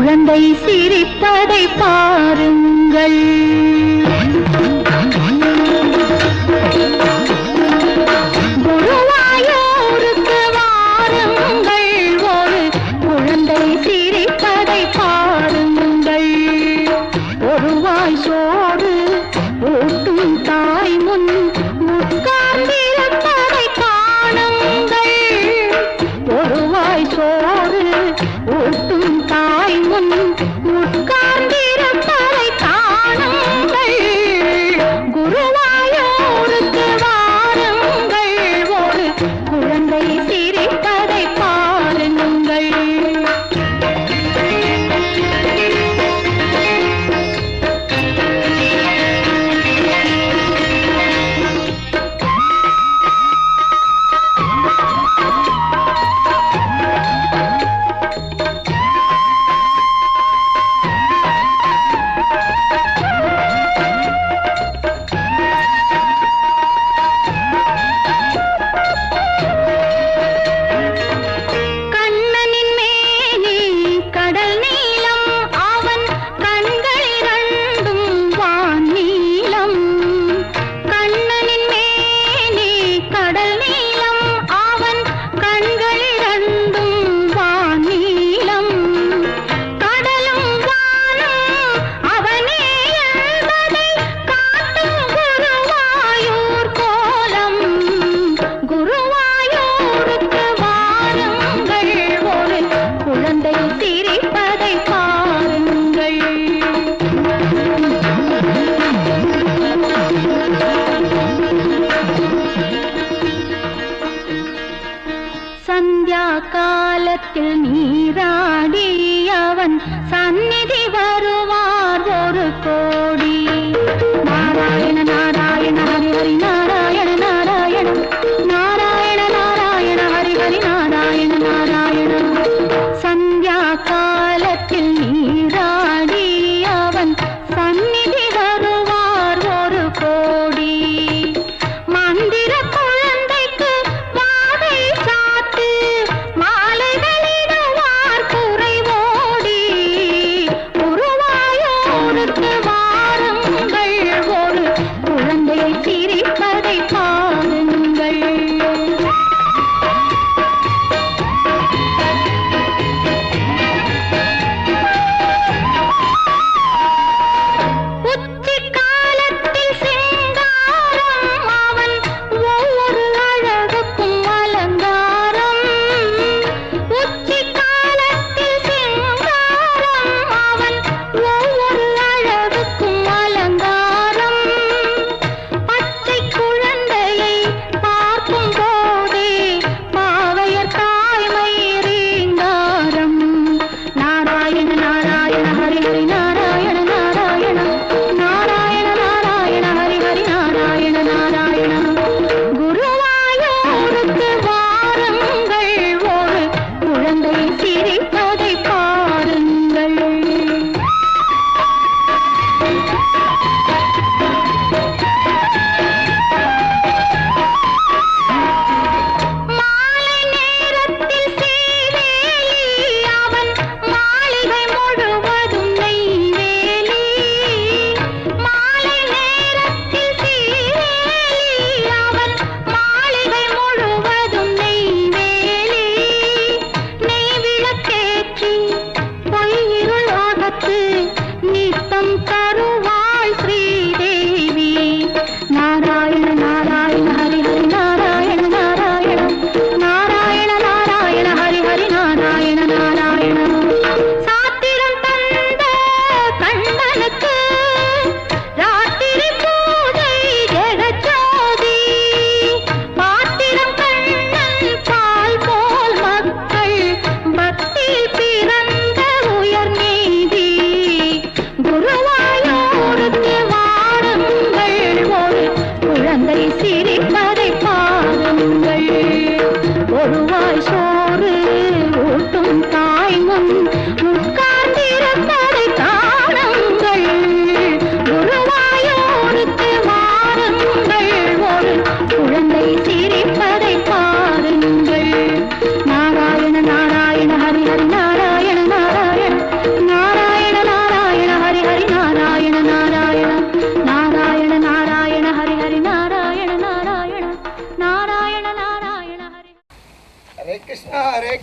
குழந்தை சிரிப்பதை பாருங்கள். குருவாயூருக்கு வாருங்கள், ஒரு குழந்தை சிரிப்பதை பாருங்கள். ஒருவாய் சோறு ஊட்டும் தாய் முன் உட்கார்ந்திருப்பதை காணுங்கள். ஒருவாய் சோறு ஊட்டும் தாய் முன் உட்கார்ந்திருப்பதை காணுங்கள். குருவாயூருக்கு வாருங்கள், ஒரு குழந்தை சிரிப்பதை பாருங்கள்.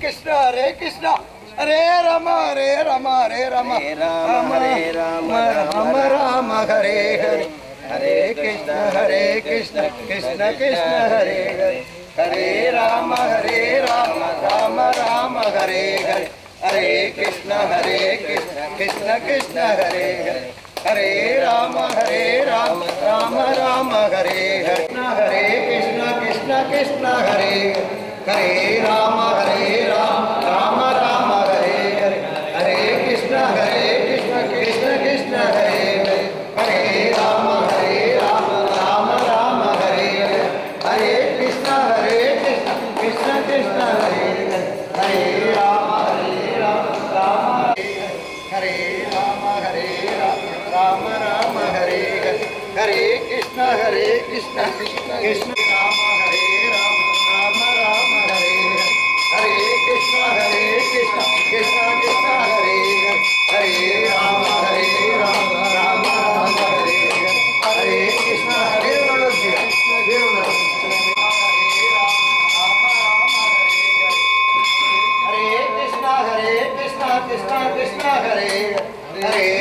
Hare Krishna, Hare Rama, Hare Rama, Hare Rama, Hare Rama, Rama Rama, Hare Hare, Hare Krishna, Krishna Krishna, Hare Hare, Hare Rama, Rama Rama, Hare Hare, Hare Krishna, Krishna Krishna, Hare Hare, Hare Rama, Rama Rama, Hare Hare, Hare Krishna, Krishna Hare Hare. Hare Rama, Rama Rama, Hare Hare, Hare Krishna, Krishna Krishna, Hare Hare, Hare Rama, Rama Rama, Hare Hare, Hare Krishna, Krishna Krishna, Hare Hare, Hare Rama, Rama, Hare Rama, Rama Rama, Hare Hare, Hare Krishna, Krishna Rama, Hare Rama, Rama Hare Hare, Hare Krishna, Krishna Krishna, Hare Hare, Hare Rama, Rama Rama, Hare Hare, Hare Krishna, Krishna Krishna, Hare Hare,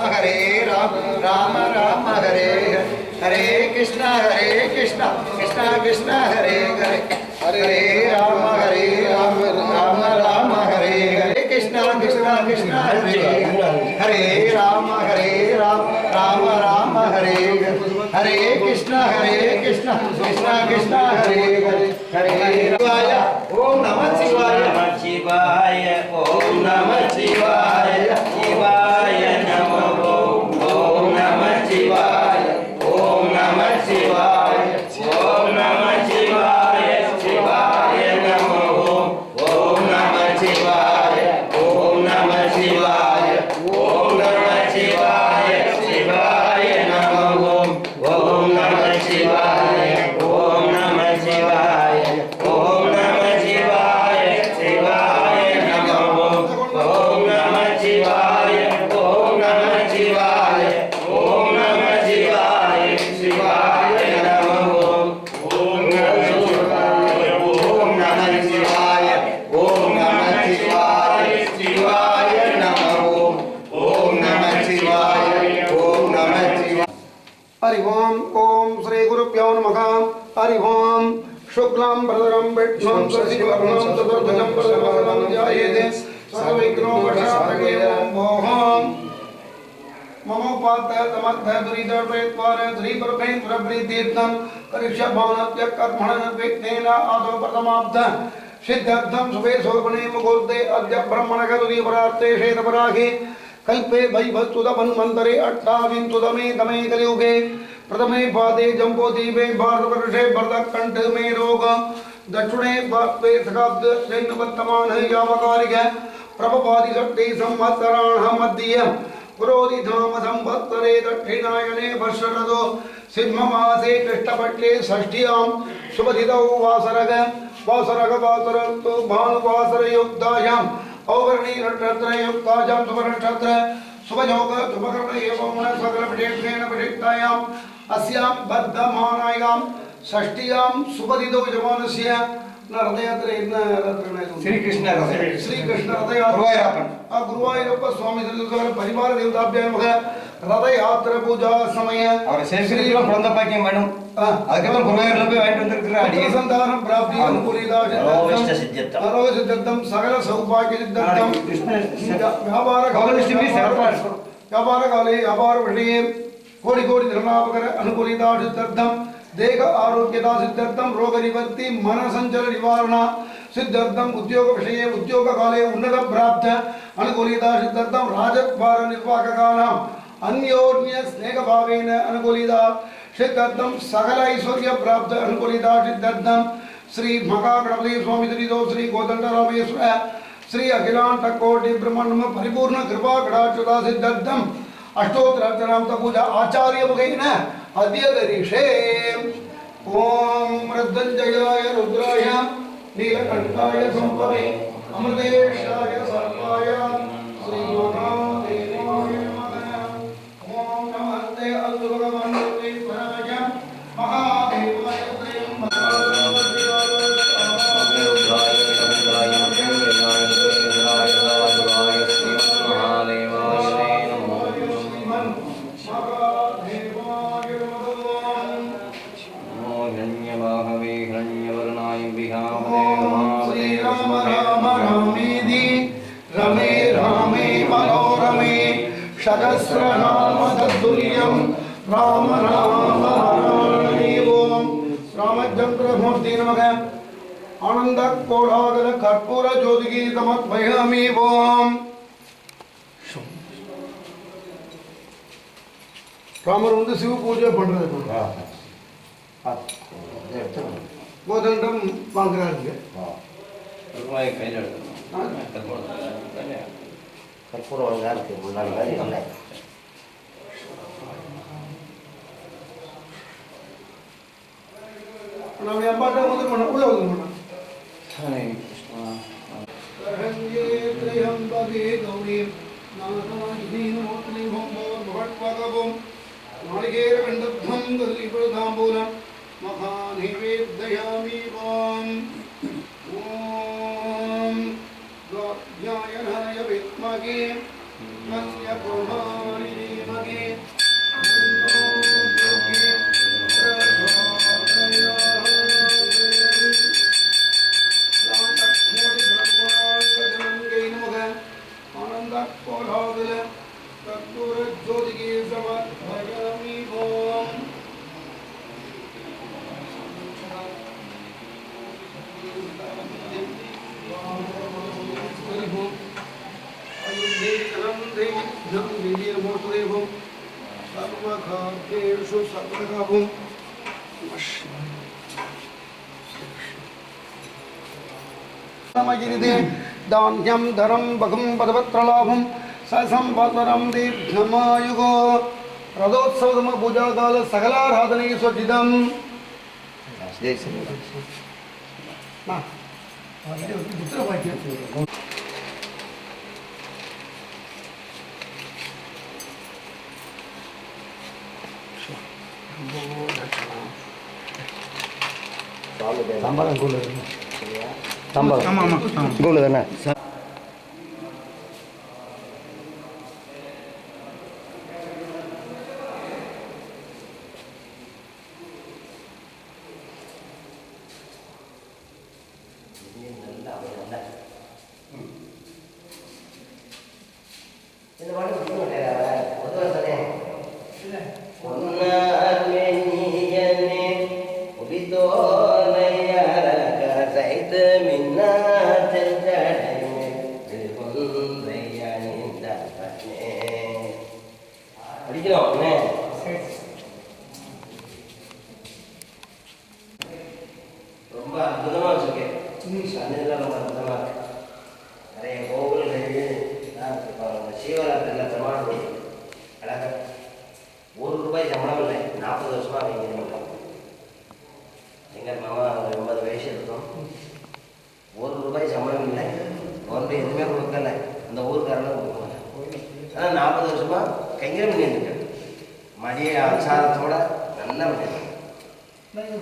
Hare Rama, Rama Rama, Hare Hare, Hare Krishna, Krishna Krishna, Hare Hare, Hare Rama, Rama Rama, Hare Hare, Krishna Krishna, Hare Hare Rama, Rama Rama, Hare Hare, Hare Krishna, Krishna Krishna, Hare Hare, Hare Shivaya, Om Namah Shivaya, Shivaya, Om Namah Shivaya, Shivaya Namo, Om Namah Shivaya, Om Namah Shivaya, Om Namah Shivaya, Shivaya Namo, Om Namah Shivaya, Om Namah Shivaya, Om Namah Shivaya, Shivaya Namo, Om Namah Shivaya, Om Namah Shivaya, Om Namah Shivaya, Shivaya Namo, Om Namah Shivaya, Om Namah Shivaya, Om Namah Shivaya, Shivaya Namo, Om Namah Shivaya, Om Namah Shivaya, Om Namah Shivaya, Shivaya Namo, Om Namah Shivaya, Om Namah Shivaya. Hari Om Shri Guru Pyo Namaha. Hari Om Shuklam Bhadram Vitvam Sasivarnam Chaturbhujam Prasannam Jayate Sarvigno Vashatake Om Mamopata Tamatha Durita Pretvara Sri Prabhendra Prititham Karisha Bhavanatya Karmana Viknena Ado Pratamabdha Siddhartham Sube Sobhane Mugurde Adya Brahmana Kaduri Varate Shetaparagi Kalpe Vaibhastuda Manmantare Attavintudame Dame Kaliyuge Pradame Pade Jambotibe Bharatavarshe Bharatakant Me Roga Dachune Bhatve Sakabda Srinavattaman Yamakarika Prabhapadi Sakti Samvatsaranha Madhyam Purodi Dhama Samvattare Dakshinayane Vasharado Simhamase Krishnapatli Sashtiyam Subhadhitau Vasaraga Vasarato Bhanu Vasara Yukdayam Auvarni Ratatra Yukdayam Subarashatra Subhajoga Subhakarna Yavamana Sakala Padekshena Padektayam Asyam Baddhamanayam Sashtiyam Subhadhitau Jamanasya Sri Krishna Guruvayurappa Swami Parivar Devadabhyam Radayatra Puja Samaya Sri Pranda Pakim Madam Agatam Guruvayurappa Vaitundra Sandaram Prabdi Anupurida Siddhatam Sagala Saupaki Siddhatam Vyavara Kale Vyavara Vishayam Kodi Dharmapakara Anupurida Siddhatam Deka Arogyata Siddhartham Roga Nivarti Mana Sanchara Nivarana Siddhartham Udyoga Vishaye Udyoga Kale Unnata Prapta Anukulita Siddhartham Rajakvara Nirvakakanam Anyornya Sneka Bhavena Anukulita Siddhartham Sagala Aishwarya Prapta Anukulita Siddhartham Sri Mahakapati Swami Dirido Sri Godanda Rameswara Sri Akhilan Takoti Brahmanama Paripurna Kripa Kadachata Siddhartham Ashtotra Puja Acharya Bhagaina Adhyagarishe Om Radhanjayaya Rudraya Nilakantaya Sampave Amriteshaya Sarvaya Sri Mahadevaya Namaha Om Namaste Adhurvamandave Paraya Mahadevaya Triyam Mahadevaya सहस्रनाम तत्तुल्यं राम नाम ओम रामचंद्रमूर्ति नमः आनंद कोलाहल कर्पूर ज्योतिकी समर्पयामि ओम ராமர் வந்து சிவ பூஜை பண்றது கோதண்டம் வாங்குறாருங்க கற்பூரம் இருக்கு முன்னாடி மாதிரி இல்லை நம்ம அம்பாட்ட வந்து பண்ண உள்ள வந்து பண்ண ஹரே த்ரியம்பகே கௌரி நாராயணீ மோத்னி ஹோமோ மகத்வகவம் நாளிகேர கண்டத்வம் தல்லிபதாம்பூலம் மகாநிவேத்யாமி ஓம் ஓம் த்யாயனாய வித்மகே கன்யகுமாரி தீமகி धान्यं धरं भगं पदपत्रलाभं ससंवत्सरं दीर्घमायुगो रथोत्सवतम पूजाकाल सकलाराधने स्वजितं சம்பளம் கூழ் சம்பளம் கூழ் தானே ரொம்ப அற்புதமா வச்சிருக்கேன். சன்னதிலாம் ரொம்ப அற்புதமா இருக்கு. நிறைய கோவில்கள் சிவராத்திரியில் பிரமாணம் அழகா ₹1 சம்பளம் இல்லை. 40 வருஷமா அவங்க எங்கள் மாமா 80 வயசு இருக்கும். ₹1 சம்பளம் இல்லை. கவர்மெண்ட் எதுவுமே கொடுக்கல. அந்த ஊருக்காரெல்லாம் கொடுக்க மாட்டேன். ஆனால் 40 வருஷமா கைங்கரம் பண்ணியிருக்கேன். மதிய அச்சாரத்தோட நல்லா பண்ணியிருக்கேன்.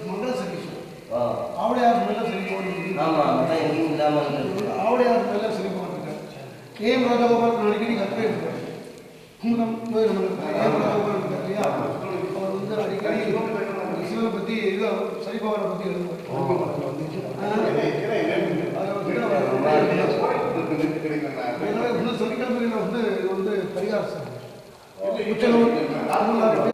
மங்கள சர்வீஸ் ஓ ஆவடையார் மேல சரி போடுது. ஆமாம் அதான் எங்கேயும் இல்லாமல் இருக்கு. ஆவடையார் மேல சரி போடுது. ஏம் ராஜகோபால் அடிக்கடி கத்துவே இருக்காரு. குங்குமம் போய் நம்ம ஏம் ராஜகோபால் இருக்காரு இல்லையா, அவர் வந்து அடிக்கடி சிவனை பற்றி இது சரிபாவனை பற்றி எழுதுவார். சனிக்கிழமையில் வந்து இது வந்து பரிகார சார் உச்சலூர் தமிழ்நாடு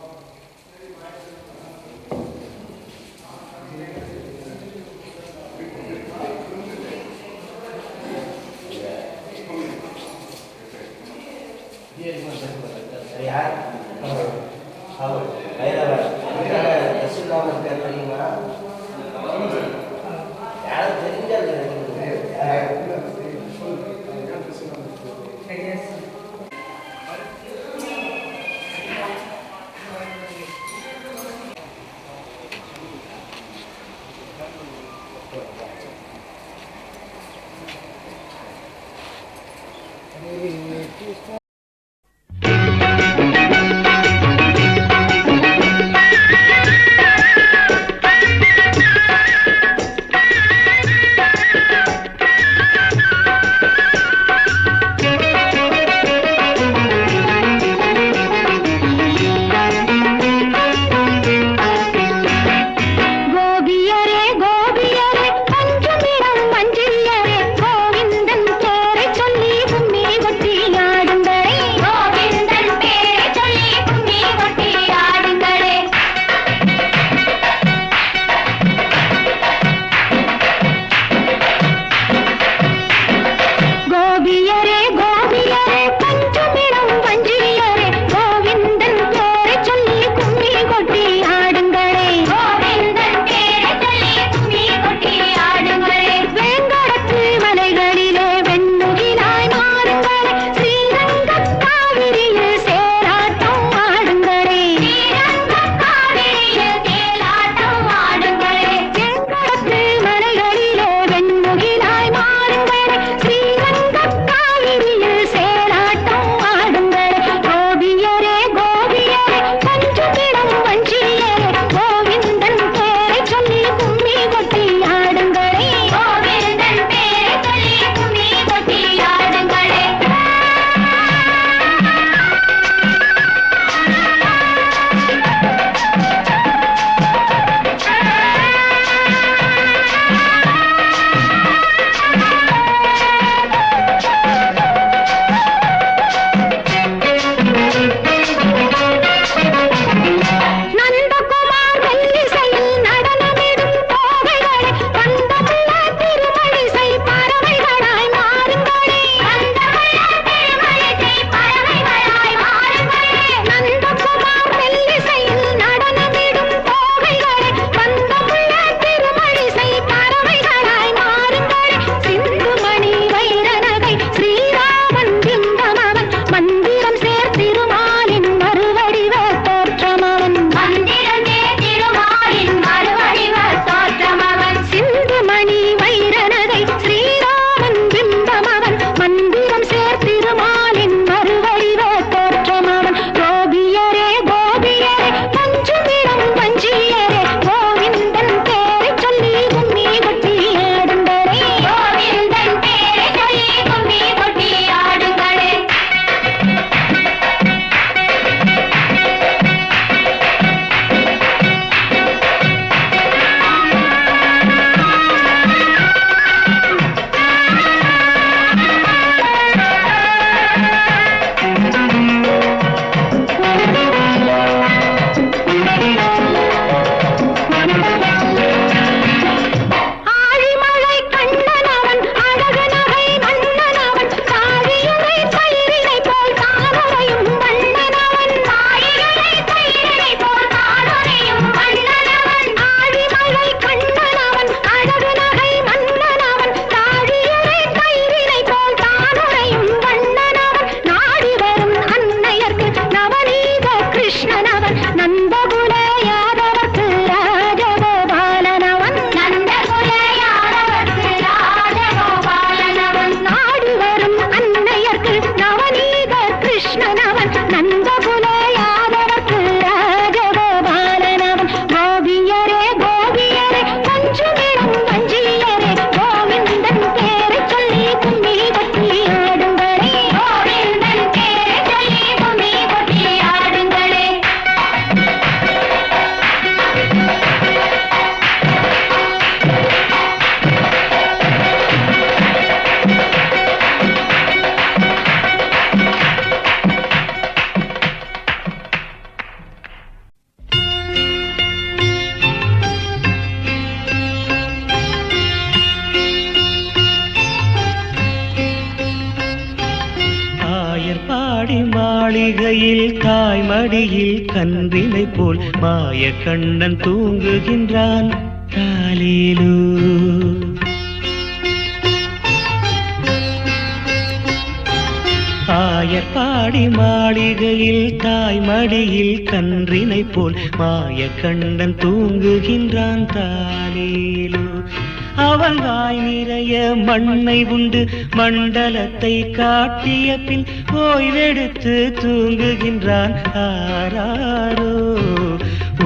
சொல்லி கும்மி கொட்டி ஆடுங்க. ஆயர்பாடி மாளிகையில் தாய்மடியில் கன்றினை போல் மாய கண்ணன் தூங்குகின்றான் தாலேலோ. ஆயர்பாடி மாளிகையில் தாய்மடியில் கன்றினை போல் மாய கண்ணன் தூங்குகின்றான் தாலேலோ. அவன் வாய் நிறைய மண்ணை உண்டு மண்டலத்தை காட்டிய பின் ஓய்வெடுத்து தூங்குகின்றான் ஆராரோ.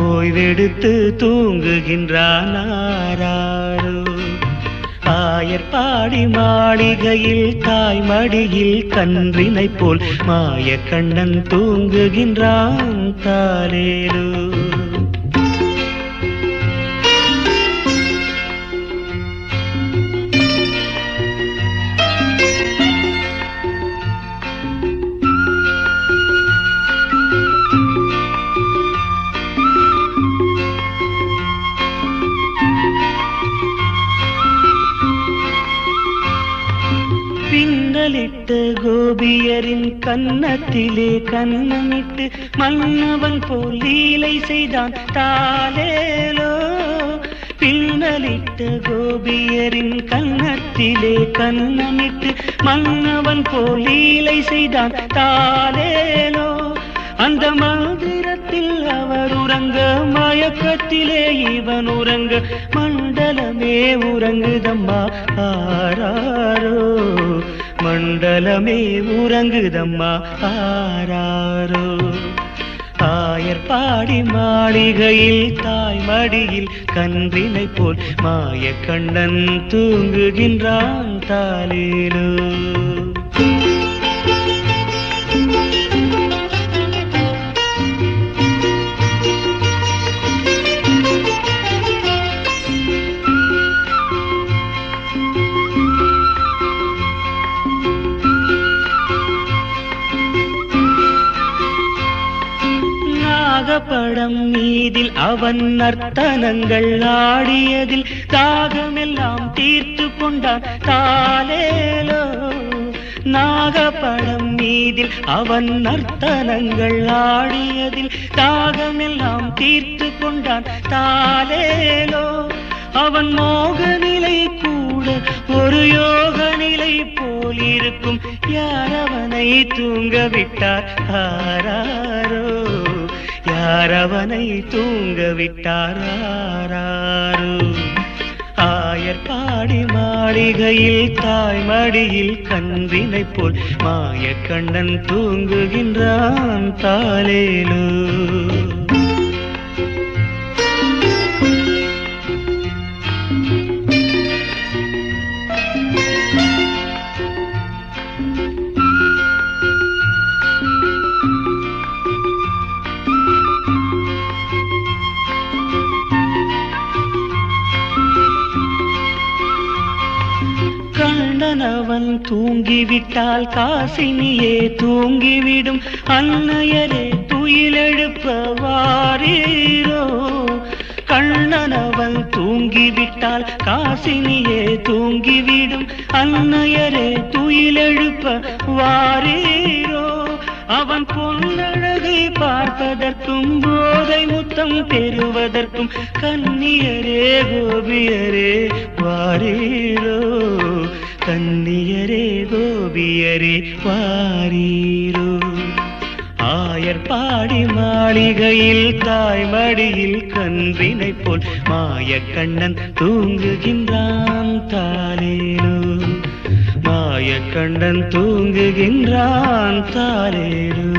ஓய்வெடுத்து தூங்குகின்றான் ஆராரோ. ஆயர்பாடி மாளிகையில் தாய்மடியில் கன்றினை போல் மாய கண்ணன் தூங்குகின்றான் தாலேலோ. பின்னலிட்டு கோபியரின் கன்னத்திலே கன்னமிட்டு மன்னவன் போல் லீலை செய்தான் தாலேலோ. பின்னலிட்டு கோபியரின் கன்னத்திலே கன்னமிட்டு மன்னவன் போல் லீலை செய்தான் தாலேலோ. அந்த மந்திரத்தில் அவர் உறங்க மயக்கத்திலே இவன் உறங்க மண்டலமே உறங்குதம்மா ஆராரோ. மண்டலமே உறங்குதம்மா ஆராரோ. ஆயர்பாடி மாளிகையில் தாய்மடியில் கன்றினை போல் மாய கண்ணன் தூங்குகின்றான் தாலேலோ. படம் மீதில் அவன் நர்த்தனங்கள் ஆடியதில் தாகமெல்லாம் தீர்த்து கொண்டான் தாலேலோ. நாகப்படம் மீதில் அவன் நர்த்தனங்கள் ஆடியதில் தாகமெல்லாம் தீர்த்து கொண்டான் தாலேலோ. அவன் மோக நிலை கூட ஒரு யோக நிலை போல் இருக்கும். யார் அவனை தூங்க விட்டார் ஆராரோ. யார் அவனை தூங்க விட்டார் ஆராரோ. ஆயர்பாடி மாளிகையில் தாய்மடியில் கன்றினை போல் மாய கண்ணன் தூங்குகின்றான் தாலேலோ. அவன் தூங்கிவிட்டால் காசினியே தூங்கிவிடும். அன்னையரே துயிலெழுப்ப வாரீரோ. கண்ணனவன் தூங்கிவிட்டால் காசினியே தூங்கிவிடும். அன்னையரே துயிலெழுப்ப வாரீரோ. அவன் பொன்னழகை பார்ப்பதற்கும் போதை முத்தம் பெறுவதற்கும் கன்னியரே கோபியரே வாரீரோ. கன்னியரே கோபியரே வாரீரோ. ஆயர்பாடி மாளிகையில் தாய்மடியில் கன்றினை போல் மாய கண்ணன் தூங்குகின்றான் தாலேலோ. மாய கண்ணன் தூங்குகின்றான் தாலேலோ.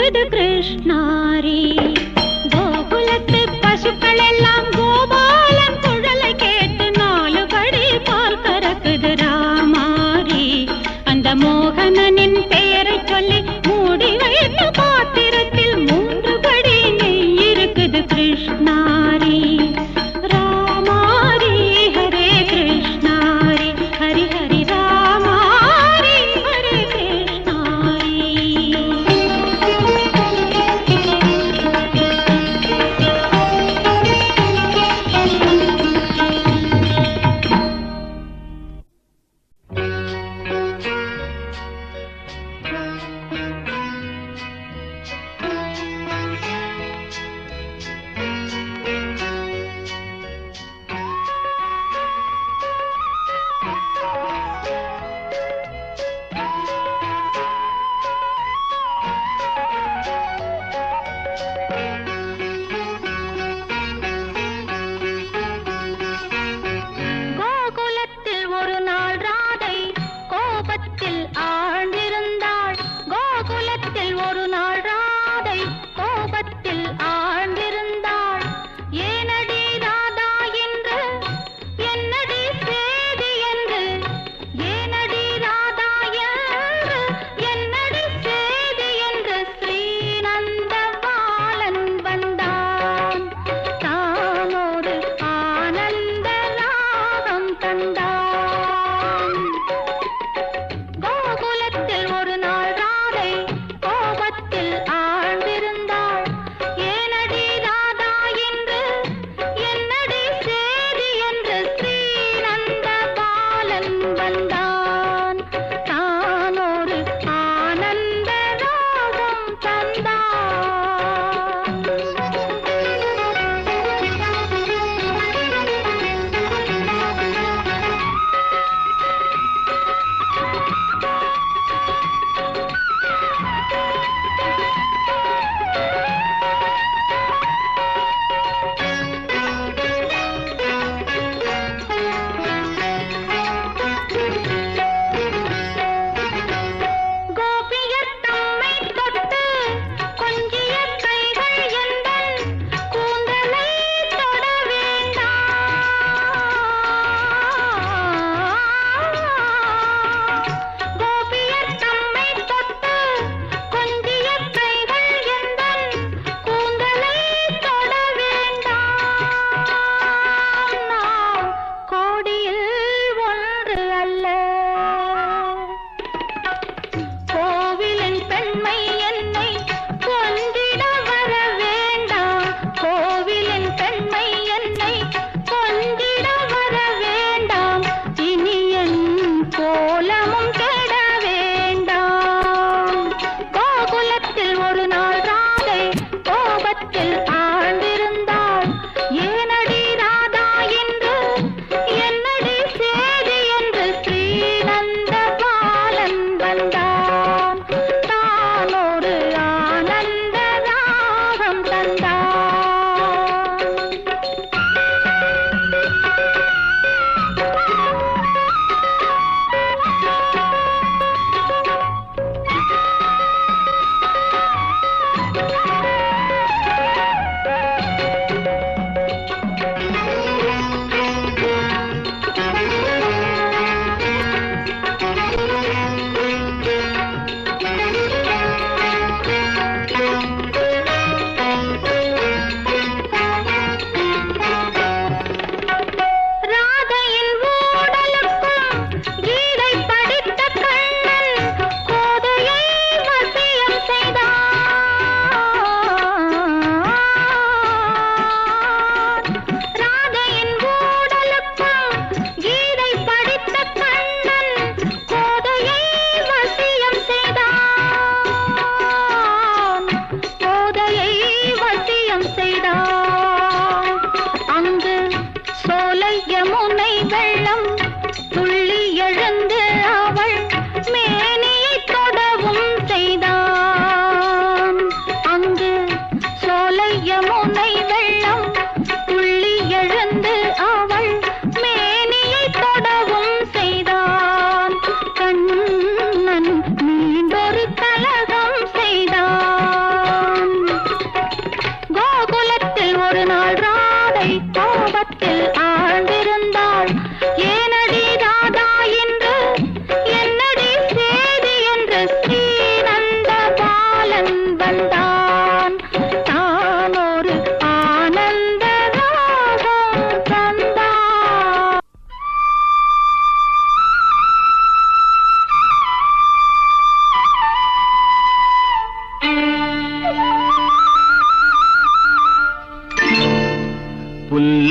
இருக்குது கிருஷ்ணாரி. கோகுலத்து பசுக்கள் எல்லாம் கோபாலன் குழலை கேட்டு 4 படி பால் கறக்குது ராமாரி. அந்த மோகனனின் பெயரை சொல்லி மூடி வைத்த பாத்திரத்தில் 3 படி நெய் இருக்குது கிருஷ்ணாரி. ராமாரி ஹரே கிருஷ்ணாரி, ஹரி ஹரி ராமாரி ஹரே கிருஷ்ணாரி. கோகுலத்தில் ஒரு நாள் ராதை கோபத்தில் ஆழ்ந்திருந்தாள். கோகுலத்தில் ஒரு நாள் ராதை கோபத்தில் ஆழ்ந்திருந்தாள். ஏனடி ராதா என்று என்னடி சேதி என்று, ஏனடி ராதா என்று என்னடி சேதி என்று ஸ்ரீநந்தபாலன் வந்தான். தானோடு ஆனந்த ராகம் தந்தான். கோகுலத்தில் ஒரு நாள் ராதை கோபத்தில் ஆழ்ந்திருந்தாள். ஏனடி ராதா என்று என்னடி சேதி என்று ஸ்ரீநந்தபாலன் வந்தான். தானோடு ஆனந்த ராகம் தந்தான். கோபியர் தம்மை தொட்டு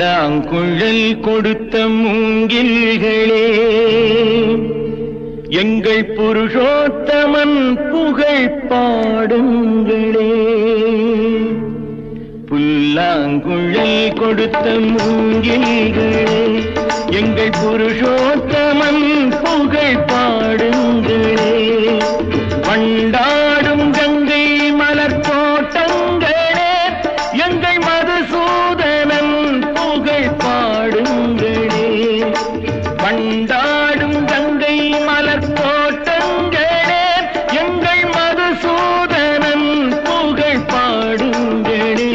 புல்லாங்குழல் கொடுத்த மூங்கில்களே, எங்கள் புருஷோத்தமன் புகழ் பாடுங்களே. புல்லாங்குழல் கொடுத்த மூங்கில்களே, எங்கள் புருஷோத்தமன் புகழ் பாடுங்களே. வண்டாடும் கங்கை மலர் தோட்டங்களே, எங்கள் மதுசூதனன் புகழ் பாடுங்களே. வண்டாடும் கங்கை மலர் தோட்டங்களே, எங்கள் மதுசூதனன் புகழ் பாடுங்களே.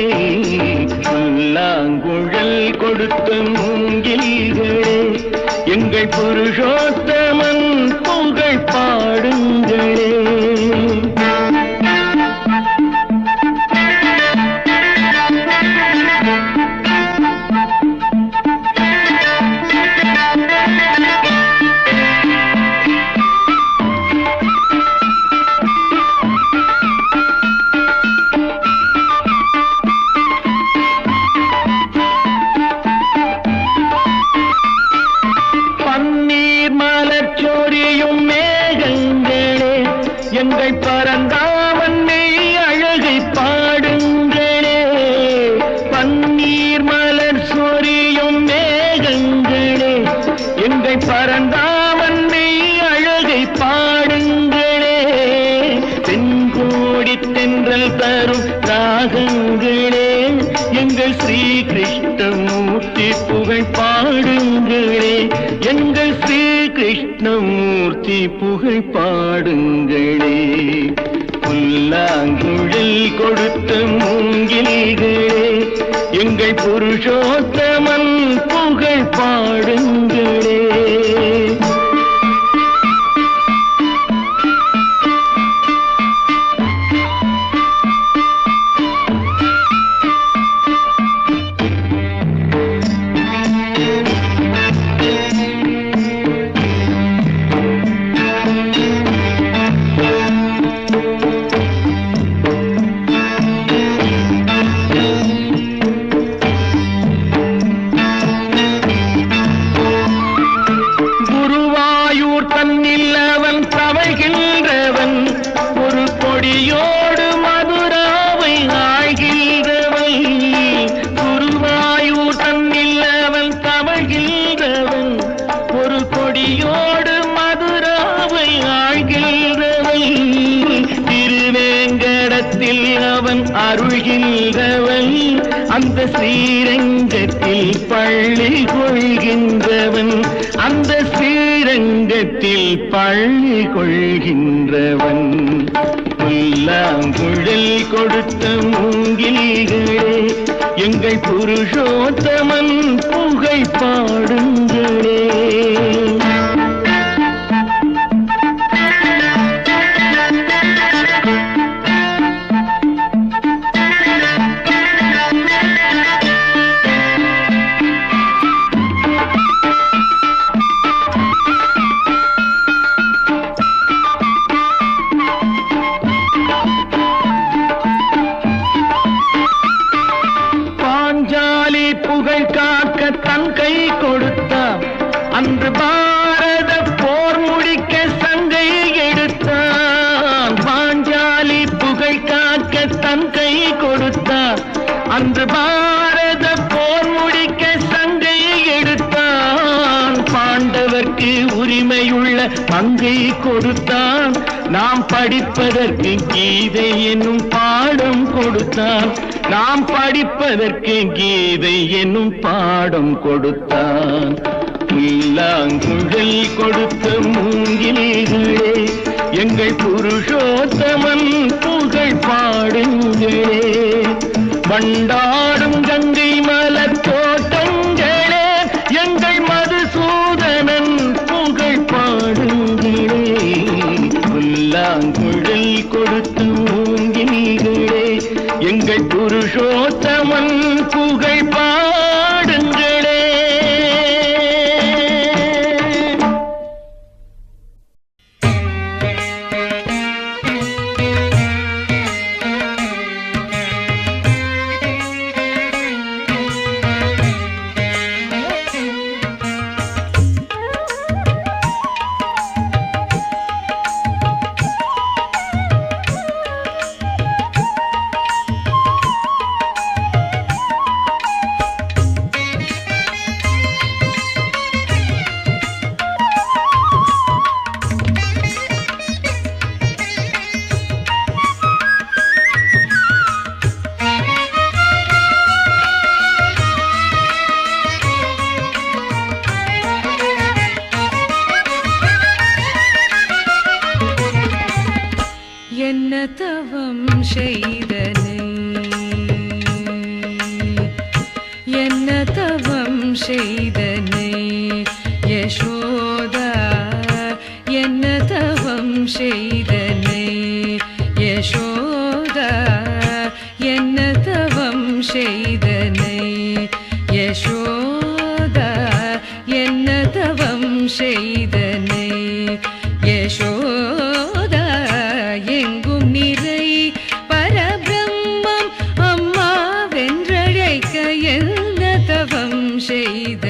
புல்லாங்குழல் கொடுத்த மூங்கில்களே, எங்கள் புருஷோத்தமன் புகழ் பாடுங்களே. எங்கள் பரந்தாமன் மெய் அழகை பாடுங்களே. பன்னீர் மலர் சொரியும் மேகங்களே, எங்கள் பரந்தாமன் மெய் அழகை பாடுங்களே. தென்கோடி தென்றல் தரும் ராகங்களே, எங்கள் ஸ்ரீ கிருஷ்ணமூர்த்தி புகழ் பாடுங்களே. எங்கள் ஸ்ரீ கிருஷ்ணமூர்த்தி புகழ் பாடுங்களே. புல்லாங்குழல் கொடுத்த மூங்கில்களே, எங்கள் புருஷோத்தமன் புகழ் பாடுங்களே. அவன் அருள்கின்றவன், அந்த ஸ்ரீரங்கத்தில் பள்ளி கொள்கின்றவன். அந்த ஸ்ரீரங்கத்தில் பள்ளி கொள்கின்றவன். புல்லாங்குழல் கொடுத்த மூங்கில்களே, எங்கள் புருஷோத்தமன் புகழ் பாடுங்களே. புகழ் காக்க தன் கை கொடுத்தான், அன்று பாரத போர் முடிக்க சங்கை எடுத்தான். பாஞ்சாலி புகழ் காக்க தன் கை கொடுத்தான், அன்று பாரத போர் முடிக்க சங்கை எடுத்தான். பாண்டவர்க்கு உரிமையுள்ள மங்கை கொடுத்தான், நாம் படிப்பதற்கு கீதை என்னும் பாடம் கொடுத்தான். நாம் படிப்பதற்கு கீதை என்னும் பாடம் கொடுத்தான். புல்லாங்குழல் கொடுத்த மூங்கில்களே, எங்கள் புருஷோத்தமன் புகழ் பாடுங்களே. வண்டாடும் கங்கை மலர் தோட்டங்களே, எங்கள் மதுசூதனன் புகழ் பாடுங்களே. புல்லாங்குழல் கொடுத்த மூங்கில்களே, எங்கள் புருஷோத்தமன் புகழ் பாடுங்களே. செய்தனை யசோதா என்ன தவம் செய்தனை யசோதா என்ன தவம் செய்தனை யசோதா என்ன தவம் செய்தனை யசோதா எங்கும் நிறை பரபிரம்மம் அம்மா வென்றழைக்க என்ன தவம் செய்த